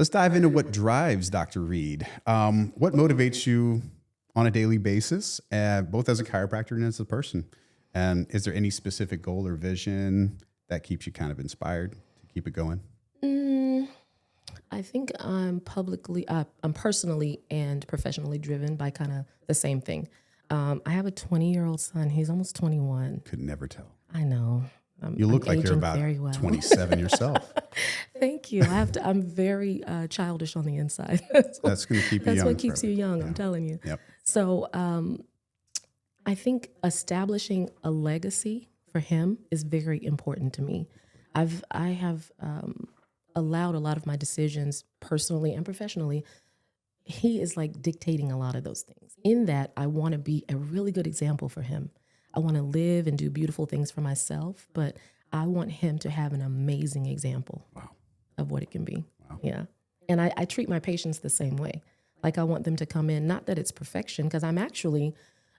Let's dive into what drives Dr. Reed. What motivates you on a daily basis, both as a chiropractor and as a person? And is there any specific goal or vision that keeps you kind of inspired to keep it going? I think I'm personally and professionally driven by kind of the same thing. I have a 20-year-old son. He's almost 21. Could never tell. I know. You look like you're about 27 yourself. Thank you. I'm very childish on the inside. That's going to keep you young. That's what keeps you young, Yeah. I'm telling you. Yep. So I think establishing a legacy for him is very important to me. I have allowed a lot of my decisions personally and professionally. He is like dictating a lot of those things. In that, I want to be a really good example for him. I want to live and do beautiful things for myself, but I want him to have an amazing example of what it can be. Wow. Yeah. And I treat my patients the same way. Like I want them to come in, not that it's perfection, because I'm actually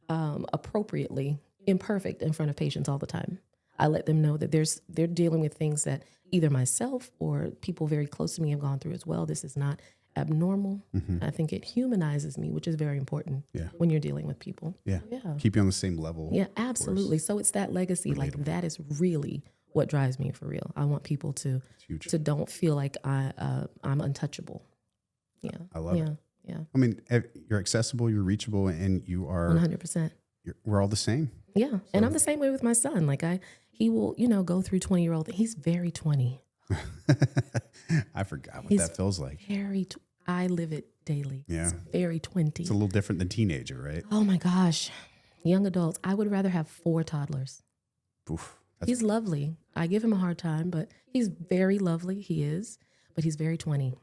appropriately imperfect in front of patients all the time. I let them know that they're dealing with things that either myself or people very close to me have gone through as well. This is not abnormal. I think it humanizes me, which is very important when you're dealing with people. Yeah. Keep you on the same level. Yeah, absolutely. So it's that legacy. Like that is really what drives me for real. I want people to don't feel like I'm untouchable. Yeah. I love it. Yeah. I mean, you're accessible, you're reachable, and you are 100%. We're all the same. Yeah. And I'm the same way with my son. Like he will, go through 20-year-old. He's very 20. I forgot what that feels like. I live it daily. Yeah. It's very 20. It's a little different than teenager, right? Oh my gosh. Young adults. I would rather have 4 toddlers. Oof, he's lovely. I give him a hard time, but he's very lovely. He is, but he's very 20.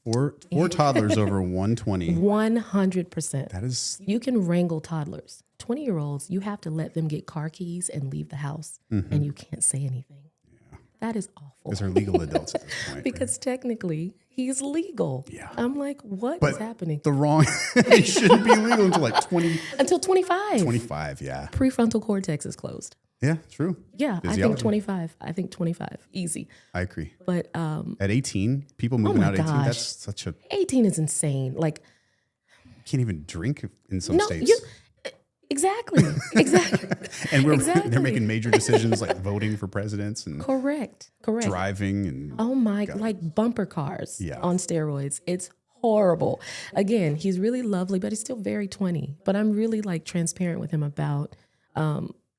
Four toddlers over 120. 100%. That is. You can wrangle toddlers. 20-year-olds, you have to let them get car keys and leave the house, and you can't say anything. Yeah. That is awful. Because they're legal adults at this point. Because technically, he's legal. Yeah. I'm like, what is happening? It shouldn't be legal until like 20. Until 25. 25, yeah. Prefrontal cortex is closed. Yeah, true. Yeah, I think 25. Easy. I agree. But at 18, people moving out at 18, that's such a... 18 is insane. Like, you can't even drink in some states. Exactly. And they're making major decisions like voting for presidents and correct driving and like bumper cars on steroids. It's horrible. Again, he's really lovely, but he's still very 20. But I'm really like transparent with him about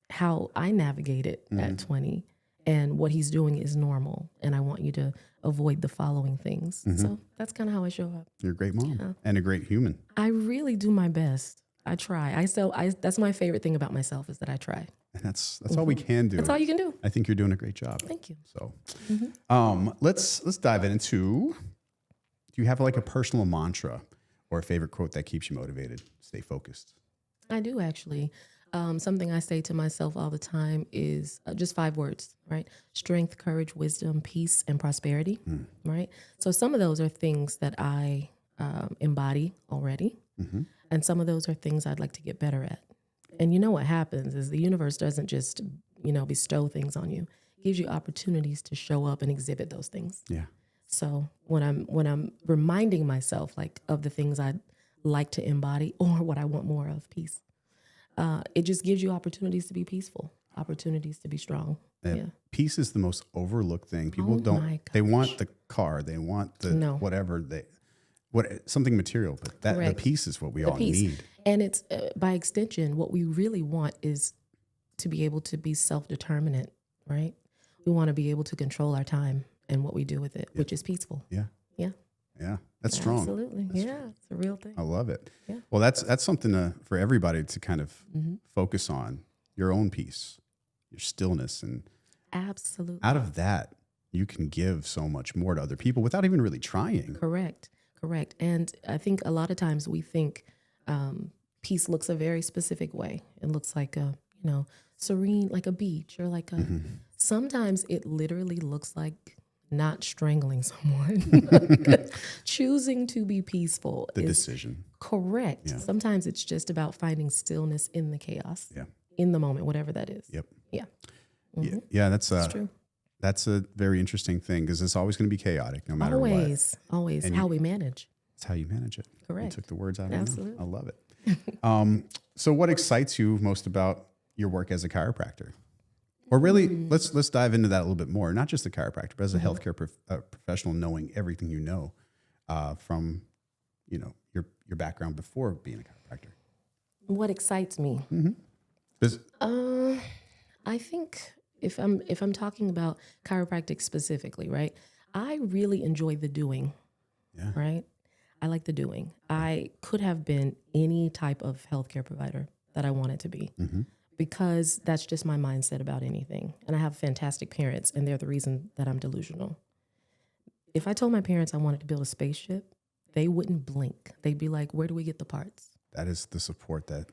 how I navigate it at 20, and what he's doing is normal, and I want you to avoid the following things. So that's kind of how I show up. You're a great mom and a great human. I really do my best. I try. That's my favorite thing about myself is that I try. And that's all we can do. That's all you can do. I think you're doing a great job. Thank you. So, let's dive into. Do you have like a personal mantra or a favorite quote that keeps you motivated? Stay focused. I do actually. Something I say to myself all the time is just 5 words, right? Strength, courage, wisdom, peace, and prosperity, right? So some of those are things that I embody already. And some of those are things I'd like to get better at. And you know what happens is the universe doesn't just, bestow things on you. It gives you opportunities to show up and exhibit those things. Yeah. So when I'm reminding myself like of the things I'd like to embody or what I want more of, peace, it just gives you opportunities to be peaceful, opportunities to be strong. Yeah. Peace is the most overlooked thing. People they want the car, they want the whatever something material, but the peace is what we all need. And it's by extension, what we really want is to be able to be self-determinant, right? We want to be able to control our time and what we do with it, which is peaceful. Yeah. Yeah. Yeah. That's strong. Absolutely. It's a real thing. I love it. Yeah. Well, that's something for everybody to kind of focus on, your own peace, your stillness. And absolutely, out of that, you can give so much more to other people without even really trying. Correct. And I think a lot of times we think peace looks a very specific way. It looks like a, serene, like a beach, or like a, sometimes it literally looks like not strangling someone. Choosing to be peaceful is decision. Correct. Yeah. Sometimes it's just about finding stillness in the chaos, in the moment, whatever that is. Yep. Yeah. Yeah, that's true. That's a very interesting thing because it's always going to be chaotic no matter what. Always. And How we manage. It's how you manage it. Correct. You took the words out of my mouth. Absolutely. I love it. So what excites you most about your work as a chiropractor? Or really, let's dive into that a little bit more. Not just a chiropractor, but as a healthcare professional, knowing everything you know from your background before being a chiropractor. What excites me? I think if I'm talking about chiropractic specifically, right? I really enjoy the doing. Yeah. Right? I like the doing. I could have been any type of healthcare provider that I wanted to be because that's just my mindset about anything. And I have fantastic parents, and they're the reason that I'm delusional. If I told my parents I wanted to build a spaceship, they wouldn't blink. They'd be like, where do we get the parts? That is the support that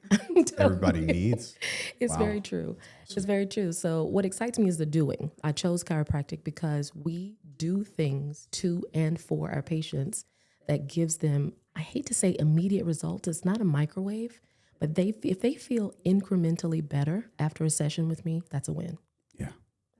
everybody needs. It's very true. It's very true. So what excites me is the doing. I chose chiropractic because we do things to and for our patients that gives them, I hate to say immediate results. It's not a microwave, but if they feel incrementally better after a session with me, that's a win. Yeah.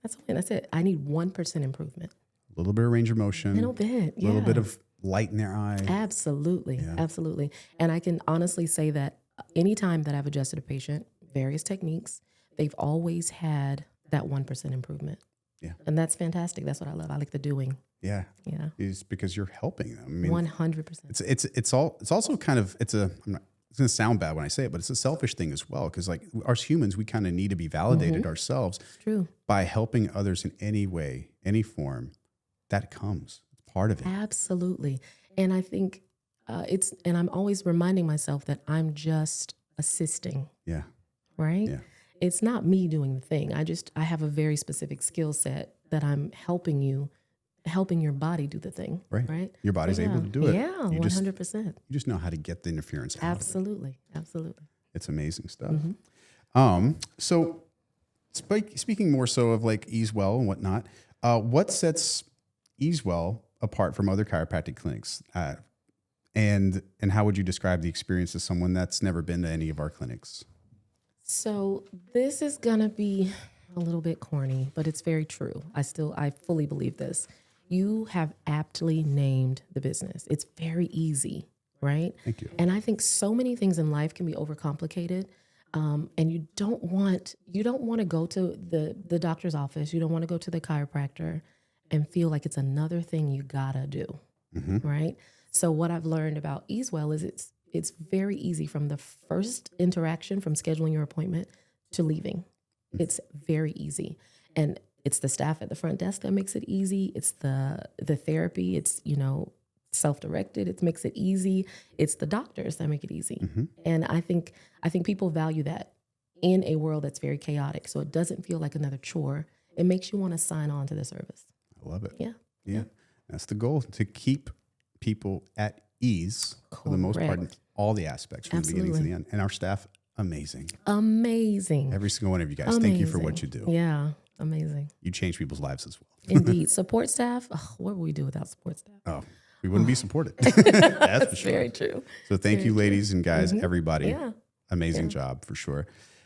That's a win. That's it. I need 1% improvement. A little bit of range of motion. A little bit. A little bit of light in their eye. Absolutely. Yeah. Absolutely. And I can honestly say that anytime that I've adjusted a patient, various techniques, they've always had that 1% improvement. Yeah. And that's fantastic. That's what I love. I like the doing. Yeah. Yeah. Is because you're helping them. I mean, 100%. it's also kind of, it's going to sound bad when I say it, but it's a selfish thing as well. Because like us humans, we kind of need to be validated ourselves. True. By helping others in any way, any form, that comes. It's part of it. Absolutely. And I think and I'm always reminding myself that I'm just assisting. Yeah. Right? Yeah. It's not me doing the thing. I have a very specific skill set that I'm helping your body do the thing. Right? Your body's able to do it. Yeah, You 100%. You just know how to get the interference out Absolutely. of it. Absolutely. It's amazing stuff. So speaking more so of like Easewell and whatnot, what sets Easewell apart from other chiropractic clinics? And how would you describe the experience to someone that's never been to any of our clinics? So this is going to be a little bit corny, but it's very true. I fully believe this. You have aptly named the business. It's very easy, right? Thank you. And I think so many things in life can be overcomplicated. And you don't want to go to the doctor's office. You don't want to go to the chiropractor and feel like it's another thing you gotta do, right? So what I've learned about Easewell is it's very easy from the first interaction, from scheduling your appointment to leaving. It's very easy. And it's the staff at the front desk that makes it easy. It's the therapy. It's, self-directed. It makes it easy. It's the doctors that make it easy. And I think people value that in a world that's very chaotic. So it doesn't feel like another chore. It makes you want to sign on to the service. I love it. Yeah. That's the goal, to keep people at ease for the most part in all the aspects from the beginning to the end. And our staff, amazing. Every single one of you guys. Thank you for what you do. Yeah. Amazing. You change people's lives as well. Indeed. Support staff. What would we do without support staff? Oh, we wouldn't be supported. That's for sure. Very true. So thank you, ladies and guys, everybody. Yeah. Amazing job for sure.